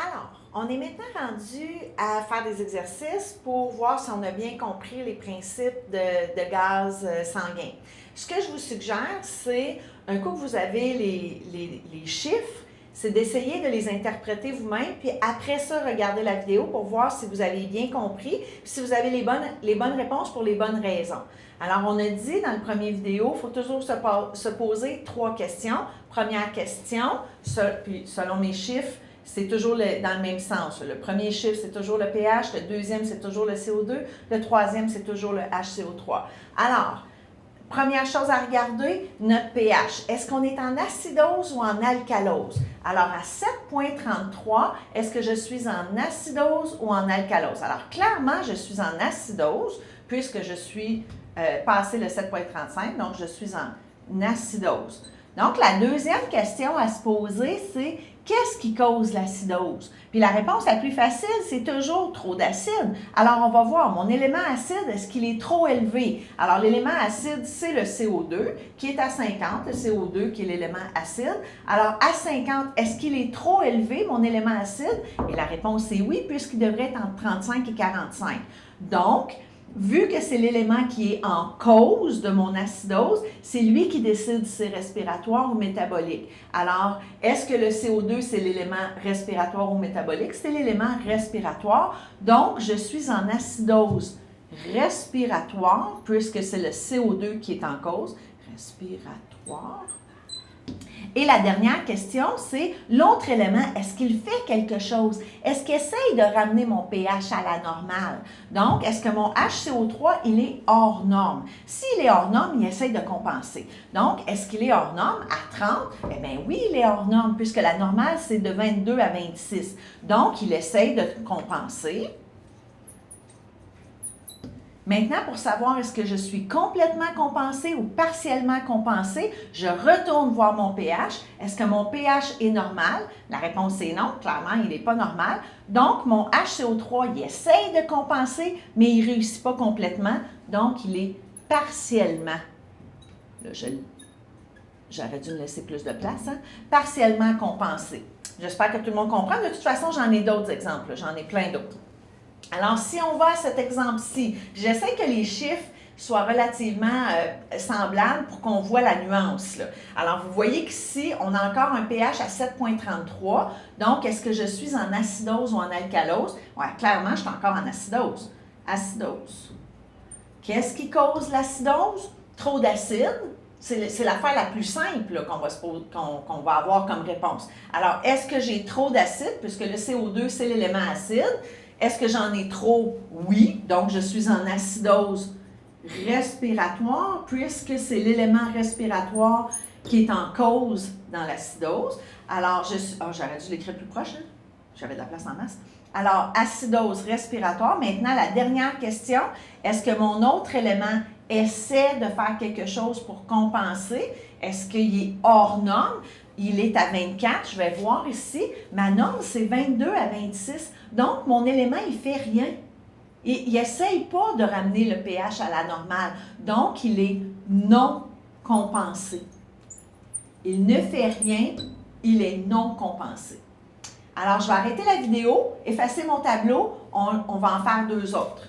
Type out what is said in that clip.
Alors, on est maintenant rendu à faire des exercices pour voir si on a bien compris les principes de gaz sanguin. Ce que je vous suggère, c'est, un coup que vous avez les chiffres, c'est d'essayer de les interpréter vous-même, puis après ça, regardez la vidéo pour voir si vous avez bien compris, puis si vous avez les bonnes réponses pour les bonnes raisons. Alors, on a dit dans le premier vidéo, il faut toujours se poser 3 questions. Première question, puis selon mes chiffres, c'est toujours dans le même sens. Le premier chiffre, c'est toujours le pH. Le deuxième, c'est toujours le CO2. Le troisième, c'est toujours le HCO3. Alors, première chose à regarder, notre pH. Est-ce qu'on est en acidose ou en alcalose? Alors, à 7,33, est-ce que je suis en acidose ou en alcalose? Alors, clairement, je suis en acidose puisque je suis passé le 7,35, donc je suis en acidose. Donc, la deuxième question à se poser, c'est qu'est-ce qui cause l'acidose? Puis la réponse la plus facile, c'est toujours trop d'acide. Alors, on va voir, mon élément acide, est-ce qu'il est trop élevé? Alors, l'élément acide, c'est le CO2 qui est à 50, le CO2 qui est l'élément acide. Alors, à 50, est-ce qu'il est trop élevé, mon élément acide? Et la réponse est oui, puisqu'il devrait être entre 35 et 45. Donc, vu que c'est l'élément qui est en cause de mon acidose, c'est lui qui décide si c'est respiratoire ou métabolique. Alors, est-ce que le CO2, c'est l'élément respiratoire ou métabolique? C'est l'élément respiratoire. Donc, je suis en acidose respiratoire, puisque c'est le CO2 qui est en cause. Respiratoire. Et la dernière question, c'est l'autre élément, est-ce qu'il fait quelque chose? Est-ce qu'il essaye de ramener mon pH à la normale? Donc, est-ce que mon HCO3, il est hors norme? S'il est hors norme, il essaye de compenser. Donc, est-ce qu'il est hors norme à 30? Eh bien oui, il est hors norme, puisque la normale, c'est de 22 à 26. Donc, il essaye de compenser. Maintenant, pour savoir est-ce que je suis complètement compensée ou partiellement compensée, je retourne voir mon pH. Est-ce que mon pH est normal? La réponse est non, clairement, il n'est pas normal. Donc, mon HCO3, il essaye de compenser, mais il ne réussit pas complètement. Donc, il est partiellement, là, j'aurais dû me laisser plus de place, hein? Partiellement compensé. J'espère que tout le monde comprend. De toute façon, j'en ai d'autres exemples, j'en ai plein d'autres. Alors, si on va à cet exemple-ci, j'essaie que les chiffres soient relativement semblables pour qu'on voit la nuance, là. Alors, vous voyez qu'ici, on a encore un pH à 7,33. Donc, est-ce que je suis en acidose ou en alcalose? Oui, clairement, je suis encore en acidose. Acidose. Qu'est-ce qui cause l'acidose? Trop d'acide. C'est l'affaire la plus simple qu'on va avoir comme réponse. Alors, est-ce que j'ai trop d'acide, puisque le CO2, c'est l'élément acide? Est-ce que j'en ai trop? Oui. Donc, je suis en acidose respiratoire, puisque c'est l'élément respiratoire qui est en cause dans l'acidose. Alors, je suis... Oh, j'aurais dû l'écrire plus proche, hein? J'avais de la place en masse. Alors, acidose respiratoire. Maintenant, la dernière question. Est-ce que mon autre élément essaie de faire quelque chose pour compenser? Est-ce qu'il est hors norme? Il est à 24, je vais voir ici. Ma norme, c'est 22 à 26. Donc, mon élément, il ne fait rien. Il n'essaye pas de ramener le pH à la normale. Donc, il est non compensé. Il ne fait rien, il est non compensé. Alors, je vais arrêter la vidéo, effacer mon tableau. On va en faire 2 autres.